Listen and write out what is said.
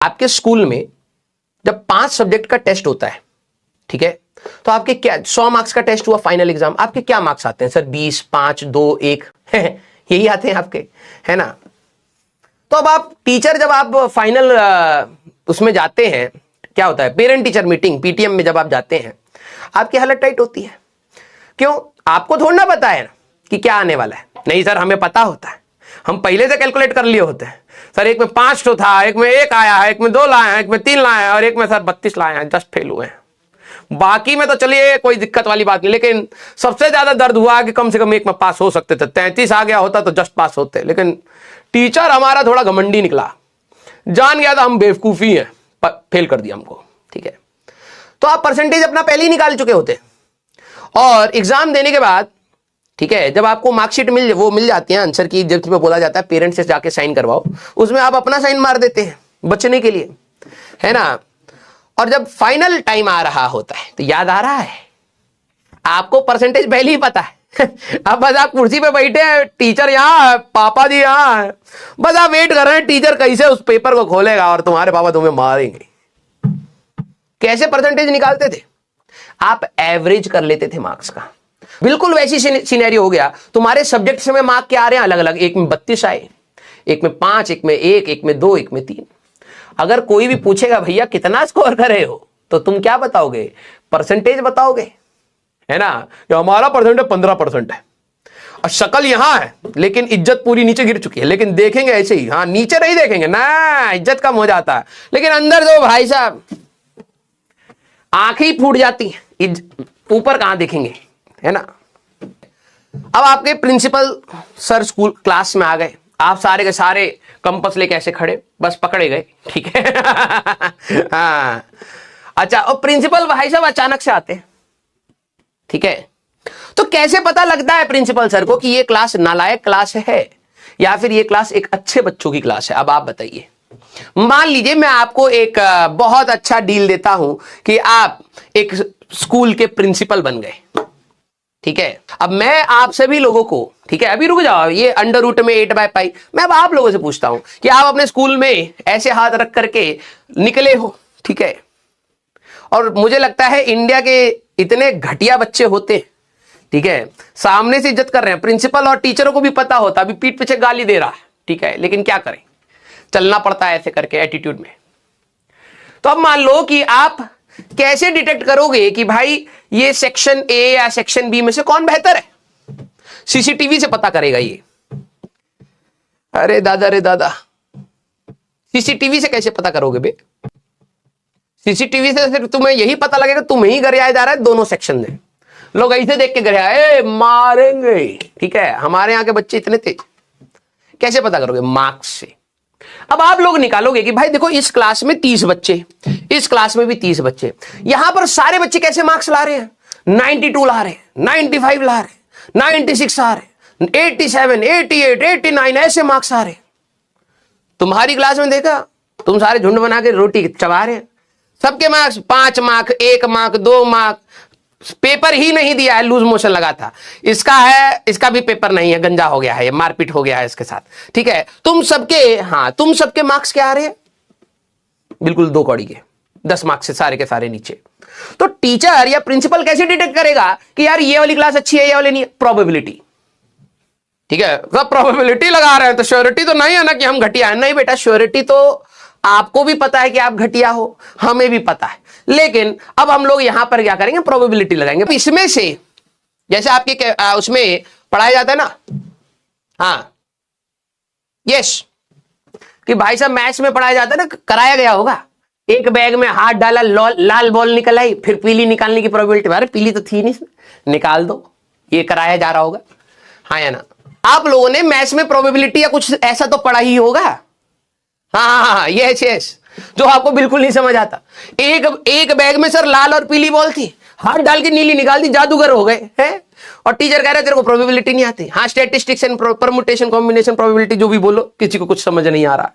आपके स्कूल में जब 5 सब्जेक्ट का टेस्ट होता है, ठीक है, तो आपके क्या 100 मार्क्स का टेस्ट हुआ फाइनल एग्जाम, आपके क्या मार्क्स आते हैं सर? 20, 5, 2, 1 यही आते हैं आपके, है ना? तो अब आप टीचर जब आप फाइनल उसमें जाते हैं, क्या होता है, पेरेंट टीचर मीटिंग पीटीएम में जब आप जाते हैं, आपकी हालत टाइट होती है। क्यों? आपको थोड़ा ना पता है कि क्या आने वाला है। नहीं सर, हमें पता होता है, हम पहले से कैलकुलेट कर लिए होते हैं। सर एक में 5 तो था, एक में 1 आया है, एक में 2 लाए हैं, एक में 3 लाए हैं, और एक में सर 32 लाए हैं, जस्ट फेल हुए हैं। बाकी में तो चलिए कोई दिक्कत वाली बात नहीं, लेकिन सबसे ज्यादा दर्द हुआ कि कम से कम एक में पास हो सकते थे। 33 आ गया होता तो जस्ट पास होते। लेकिन टीचर हमारा थोड़ा घमंडी निकला, जान गया था हम बेवकूफी हैं, फेल कर दिया हमको। ठीक है, तो आप परसेंटेज अपना पहले ही निकाल चुके होते, और एग्जाम देने के बाद, ठीक है, जब आपको मार्कशीट मिल जाती है आंसर की, जब तुम्हें बोला जाता है पेरेंट्स से जाके साइन करवाओ, उसमें आप अपना साइन मार देते हैं बचने के लिए, है ना? और जब फाइनल टाइम आ रहा होता है तो याद आ रहा है आपको, परसेंटेज पहले ही पता है। अब बस आप कुर्सी पे बैठे हैं, टीचर यहाँ है, पापा जी यहाँ है, बस आप वेट कर रहे हैं टीचर कैसे उस पेपर को खोलेगा और तुम्हारे पापा तुम्हें मारेंगे। कैसे परसेंटेज निकालते थे? आप एवरेज कर लेते थे मार्क्स का। बिल्कुल वैसी सिनेरियो हो गया। तुम्हारे सब्जेक्ट्स में मार्क क्या आ रहे हैं अलग अलग, एक में 32 आए, एक में 5, एक में 1, एक में 2, एक में 3। अगर कोई भी पूछेगा भैया कितना स्कोर करे हो, तो तुम क्या बताओगे? परसेंटेज बताओगे, है ना? कि हमारा परसेंटेज 15% है, और शक्ल यहां है लेकिन इज्जत पूरी नीचे गिर चुकी है। लेकिन देखेंगे ऐसे ही, हाँ नीचे नहीं देखेंगे ना, इज्जत कम हो जाता है, लेकिन अंदर जो भाई साहब आंखें ही फूट जाती हैं, ऊपर कहां देखेंगे, है ना? अब आपके प्रिंसिपल सर स्कूल क्लास में आ गए, आप सारे के सारे कंपास लेके ऐसे खड़े, बस पकड़े गए, ठीक है। हाँ अच्छा, और प्रिंसिपल भाई साहब अचानक से आते हैं, ठीक है, तो कैसे पता लगता है प्रिंसिपल सर को कि ये क्लास नालायक क्लास है या फिर ये क्लास एक अच्छे बच्चों की क्लास है? अब आप बताइए। मान लीजिए मैं आपको एक बहुत अच्छा डील देता हूं कि आप एक स्कूल के प्रिंसिपल बन गए, ठीक है। अब मैं आप सभी लोगों को, ठीक है, अभी रुक जाओ, ये अंडर रूट में 8/π, मैं अब आप लोगों से पूछता हूं कि आप अपने स्कूल में ऐसे हाथ रख करके निकले हो, ठीक है, और मुझे लगता है इंडिया के इतने घटिया बच्चे होते, ठीक है, सामने से इज्जत कर रहे हैं, प्रिंसिपल और टीचरों को भी पता होता, अभी पीठ पीछे गाली दे रहा है, ठीक है, लेकिन क्या करें, चलना पड़ता है ऐसे करके एटीट्यूड में। तो अब मान लो कि आप कैसे डिटेक्ट करोगे कि भाई ये सेक्शन ए या सेक्शन बी में से कौन बेहतर है? सीसीटीवी से पता करेगा ये। अरे दादा रे दादा, सीसीटीवी से कैसे पता करोगे बे? सीसीटीवी से सिर्फ तुम्हें यही पता लगेगा तुम्हें ही गरियाया जा रहा है दोनों सेक्शन में। लोग ऐसे देख के गरियाए मारेंगे, ठीक है, हमारे यहां के बच्चे इतने तेज। कैसे पता करोगे? मार्क्स से। अब आप लोग निकालोगे कि भाई देखो इस क्लास में 30 बच्चे, इस क्लास में भी 30 बच्चे, यहां पर सारे बच्चे कैसे मार्क्स ला रहे हैं? 92 ला रहे हैं, 95 ला रहे हैं, 96 आ रहे हैं, 87, 88, 89 ऐसे मार्क्स आ रहे हैं। तुम्हारी क्लास में देखा, तुम सारे झुंड बना के रोटी चबा रहे हैं, सबके marks 5 mark, 1 mark, 2 mark, paper ही नहीं दिया है, लूज मोशन लगा था, इसका है, इसका भी पेपर नहीं है, गंजा हो गया है, ये मारपीट हो गया है इसके साथ, ठीक है, तुम सबके मार्क्स क्या आ रहे हैं? बिल्कुल 2 कौड़ी के 10 मार्क्स से सारे के सारे नीचे। तो टीचर या प्रिंसिपल कैसे डिटेक्ट करेगा कि यार ये वाली क्लास अच्छी है, ये वाली नहीं है? प्रोबेबिलिटी, ठीक है, सब प्रोबेबिलिटी लगा रहे हैं, तो श्योरिटी तो नहीं है ना कि हम घटिया है। नहीं बेटा, श्योरिटी तो आपको भी पता है कि आप घटिया हो, हमें भी पता है, लेकिन अब हम लोग यहां पर क्या करेंगे? प्रोबेबिलिटी लगाएंगे। इसमें से जैसे आपके उसमें पढ़ाया जाता है ना, हाँ यस, कि भाई साहब मैथ्स में पढ़ाया जाता है ना, कराया गया होगा, एक बैग में हाथ डाला, लाल बॉल निकल आई, फिर पीली निकालने की प्रोबेबिलिटी, अरे पीली तो थी नहीं, निकाल दो, ये कराया जा रहा होगा, हाँ या ना? आप लोगों ने मैथ्स में प्रोबेबिलिटी या कुछ ऐसा तो पढ़ा ही होगा, हाँ यस, जो आपको बिल्कुल नहीं समझ आता। एक बैग में सर लाल और पीली बॉल थी, हाथ डाल के नीली निकाल दी, जादूगर हो गए हैं, और टीचर कह रहे तेरे को प्रोबेबिलिटी नहीं आती। हाँ, statistics and permutation combination probability जो भी बोलो, किसी को कुछ समझ नहीं आ रहा।